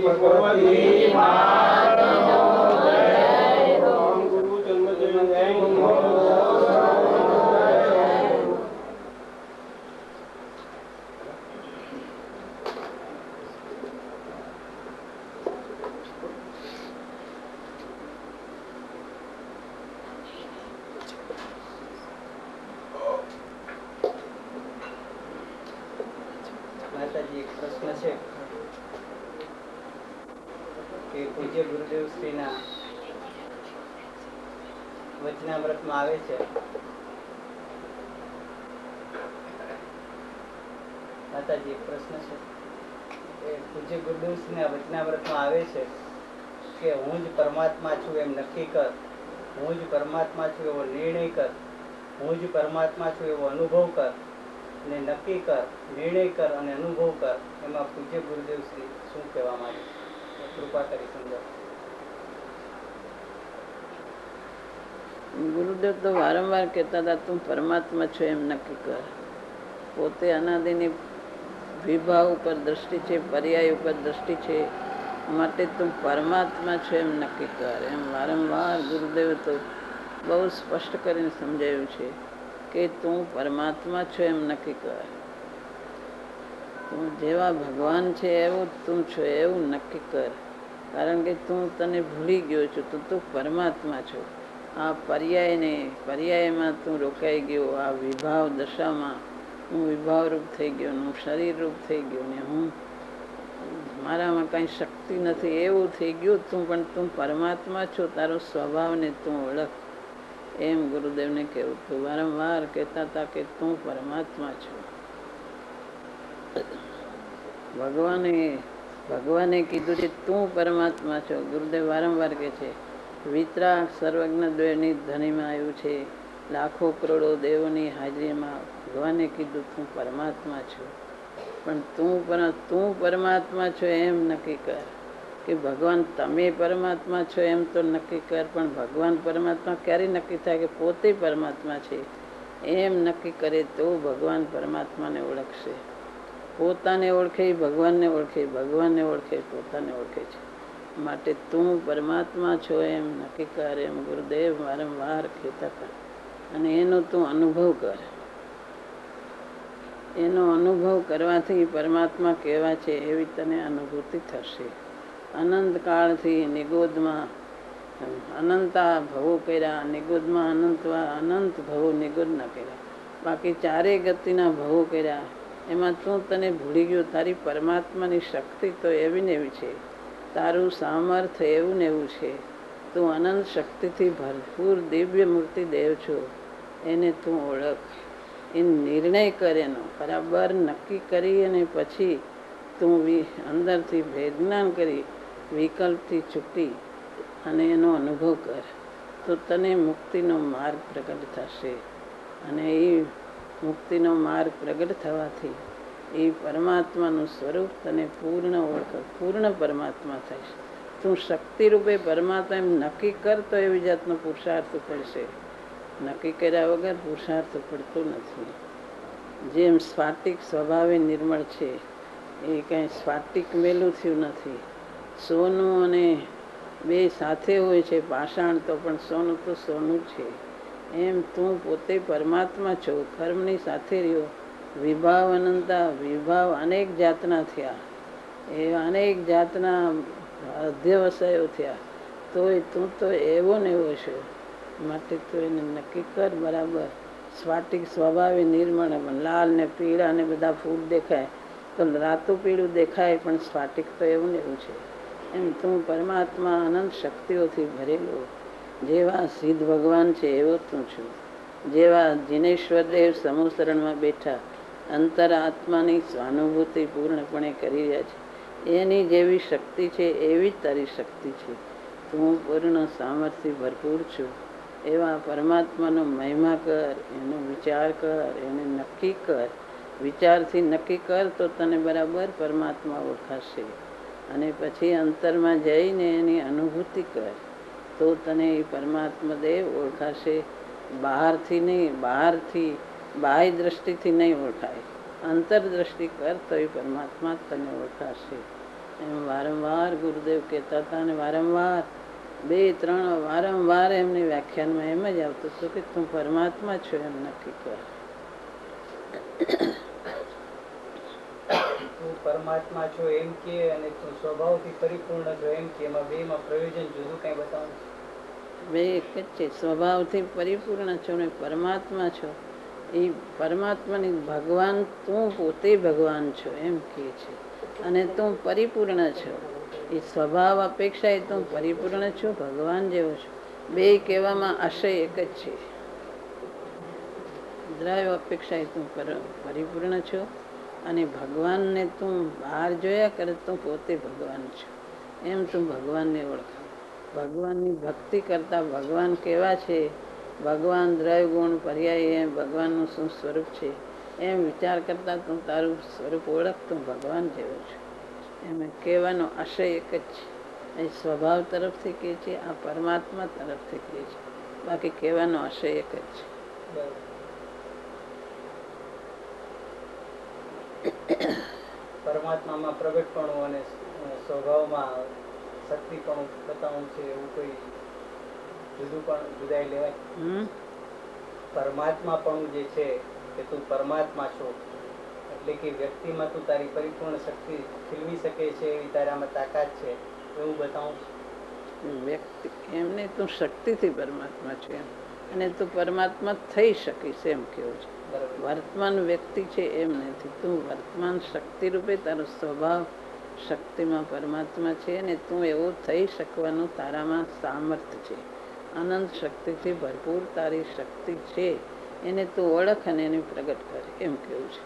ભગવતી માતનો જય હો. ગુરુ જન્મજય જય હો. માતાજી, એક પ્રશ્ન છે કે પૂજ્ય ગુરુદેવ શ્રીના વચનામૃતમાં આવે છે, માતાજી એક પ્રશ્ન છે કે પૂજ્ય ગુરુદેવ શ્રીના વચનામૃતમાં આવે છે કે હું જ પરમાત્મા છું એમ નક્કી કર, હું જ પરમાત્મા છું એવો નિર્ણય કર, હું જ પરમાત્મા છું એવો અનુભવ કર, અને નક્કી કર, નિર્ણય કર અને અનુભવ કર. એમાં પૂજ્ય ગુરુદેવ શ્રી શું કહેવા માંગે? કૃપા કરી સમજાવો. ગુરુદેવ તો વારંવાર કહેતા હતા, તું પરમાત્મા છો એમ નક્કી કર. પોતે અનાદિની વિભાવ ઉપર દ્રષ્ટિ છે, પર્યાય ઉપર દ્રષ્ટિ છે, માટે તું પરમાત્મા છો એમ નક્કી કર. એમ વારંવાર ગુરુદેવે તો બહુ સ્પષ્ટ કરીને સમજાવ્યું છે કે તું પરમાત્મા છો એમ નક્કી કર. તું જેવા ભગવાન છે એવું તું છો એવું નક્કી કર. કારણ કે તું તને ભૂલી ગયો છો, તું પરમાત્મા છો. આ પર્યાયમાં તું રોકાઈ ગયો, આ વિભાવ દશામાં હું વિભાવ રૂપ થઈ ગયો, હું શરીર રૂપ થઈ ગયો ને હું મારામાં કઈ શક્તિ નથી એવું થઈ ગયું તું. પણ તું પરમાત્મા છો, તારો સ્વભાવને તું ઓળખ. એમ ગુરુદેવને કહેવું હતું. વારંવાર કહેતા હતા કે તું પરમાત્મા છો. ભગવાને કીધું છે તું પરમાત્મા છો. ગુરુદેવ વારંવાર કહે છે વિતરાગ સર્વજ્ઞ દ્વયની ધ્વનિમાં આવ્યું છે, લાખો કરોડો દેવોની હાજરીમાં ભગવાને કીધું તું પરમાત્મા છો. પણ તું પરમાત્મા છો એમ નક્કી કર. કે ભગવાન તમે પરમાત્મા છો એમ તો નક્કી કર, પણ ભગવાન પરમાત્મા ક્યારે નક્કી થાય? કે પોતે પરમાત્મા છે એમ નક્કી કરે તો ભગવાન પરમાત્માને ઓળખશે. પોતાને ઓળખે ભગવાનને ઓળખે, ભગવાનને ઓળખે પોતાને ઓળખે છે. માટે તું પરમાત્મા છો એમ નક્કી કર. એમ ગુરુદેવ વારંવાર કહેતા હતા. અને એનો તું અનુભવ કર. એનો અનુભવ કરવાથી પરમાત્મા કેવા છે એવી તને અનુભૂતિ થશે. અનંતકાળથી નિગોદમાં અનંતા ભવો કર્યા, નિગોદમાં અનંત ભવો નિગોદ ન કર્યા, બાકી ચારે ગતિના ભવો કર્યા. એમાં તું તને ભૂલી ગયો. તારી પરમાત્માની શક્તિ તો એવી ને એવી છે, તારું સામર્થ્ય એવું ને એવું છે. તું અનંત શક્તિથી ભરપૂર દિવ્ય મૂર્તિ દેવ છો. એને તું ઓળખ. એ નિર્ણય કર, એનો બરાબર નક્કી કરી અને પછી તું અંદરથી ભેદજ્ઞાન કરી વિકલ્પથી છૂટી અને એનો અનુભવ કર તો તને મુક્તિનો માર્ગ પ્રગટ થશે. અને એ મુક્તિનો માર્ગ પ્રગટ થવાથી એ પરમાત્માનું સ્વરૂપ તને પૂર્ણ ઓળખ, પૂર્ણ પરમાત્મા થશે. તું શક્તિરૂપે પરમાત્મા એમ નક્કી કર તો એવી જાતનો પુરુષાર્થ પડશે. નક્કી કર્યા વગર પુરુષાર્થ પડતો નથી. જેમ સ્ફાટિક સ્વભાવે નિર્મળ છે, એ કંઈ સ્ફાટિક મેલું થયું નથી. સોનું અને બે સાથે હોય છે, પાષાણ તો પણ સોનું તો સોનું છે. એમ તું પોતે પરમાત્મા છો. કર્મની સાથે રહ્યો. વિભાવ અનંતા, વિભાવ અનેક જાતના થયા, એ અનેક જાતના અધ્યવસાયો થયા, તોય તું તો એવો ને એવો છે. માટે તું એને નક્કી કર બરાબર. સ્ફાટિક સ્વભાવે નિર્મળ, લાલ ને પીળા ને બધા ફૂલ દેખાય તો રાતું પીળું દેખાય, પણ સ્ફાટિક તો એવું ને એવું છે. એમ તું પરમાત્મા અનંત શક્તિઓથી ભરેલો, જેવા સિદ્ધ ભગવાન છે એવો તું છું. જેવા જીનેશ્વર દેવ સમૂહશરણમાં બેઠા અંતર આત્માની સ્વાનુભૂતિ પૂર્ણપણે કરી રહ્યા છે, એની જેવી શક્તિ છે એવી જ તારી શક્તિ છે. તું પૂર્ણ સામર્થ્ય ભરપૂર છું. એવા પરમાત્માનો મહિમા કર, એનો વિચાર કર, એને નક્કી કર. વિચારથી નક્કી કર તો તને બરાબર પરમાત્મા ઓળખાશે. અને પછી અંતરમાં જઈને એની અનુભૂતિ કર તો તને એ પરમાત્મા દેવ ઓળખાશે. બહારથી નહીં, બાહ્ય દ્રષ્ટિથી નહીં ઓળખાય. અંતરદ્રષ્ટિ કર તો એ પરમાત્મા તને ઓળખાશે. એમ વારંવાર ગુરુદેવ કહેતા હતા અને વારંવાર 2-3 વારંવાર એમની વ્યાખ્યાનમાં એમ જ આવતું હતું કે તું પરમાત્મા છો એમ નક્કી કર. તું પરમાત્મા છો એમ કે અને તું સ્વભાવથી પરિપૂર્ણ છો એમ કે એમાં બેમાં પ્રયોજન જુદું કઈ બતાવો. બે એક જ છે. સ્વભાવથી પરિપૂર્ણ છો ને પરમાત્મા છો. એ પરમાત્માની ભગવાન તું પોતે ભગવાન છો એમ કે છે અને તું પરિપૂર્ણ છો. એ સ્વભાવ અપેક્ષા તું પરિપૂર્ણ છો, ભગવાન જેવો છો. બે કહેવામાં આશય એક જ છે. દ્રવ્ય અપેક્ષા તું પરિપૂર્ણ છો અને ભગવાનને તું બહાર જોયા કરે તું પોતે ભગવાન છો એમ તું ભગવાનને ઓળખ. ભગવાનની ભક્તિ કરતા ભગવાન કેવા છે, ભગવાન દ્રવ્ય ગુણ પર્યાય એમ ભગવાનનું શું સ્વરૂપ છે એમ વિચાર કરતા તું તારું સ્વરૂપ ઓળખ, તું ભગવાન જેવો છે એમ કહેવાનો આશય એક જ છે. એ સ્વભાવ તરફથી કહે છે, આ પરમાત્મા તરફથી કહે છે. બાકી કહેવાનો આશય એક જ છે. પરમાત્મામાં પ્રગટપણું અને સ્વભાવમાં શક્તિપણું બતાવવું છે એવું કોઈ જુદું પણ જુદાઈ લેવાય. પરમાત્માપણું જે છે કે તું પરમાત્મા છો એટલે કે વ્યક્તિમાં તું તારી પરિપૂર્ણ શક્તિ ખીલવી શકે છે એવી તારામાં તાકાત છે એવું બતાવું. વ્યક્તિ એમને તું શક્તિથી પરમાત્મા છે એમ અને તું પરમાત્મા થઈ શકીશ એમ કેવું છે. વર્તમાન વ્યક્તિ છે એમ નથી. તું વર્તમાન શક્તિ રૂપે તારો સ્વભાવ શક્તિમાં પરમાત્મા છે અને તું એવું થઈ શકવાનું તારામાં સામર્થ્ય છે. અનંત શક્તિથી ભરપૂર તારી શક્તિ છે એને તું ઓળખ અને એને પ્રગટ કર એમ કેવું છે.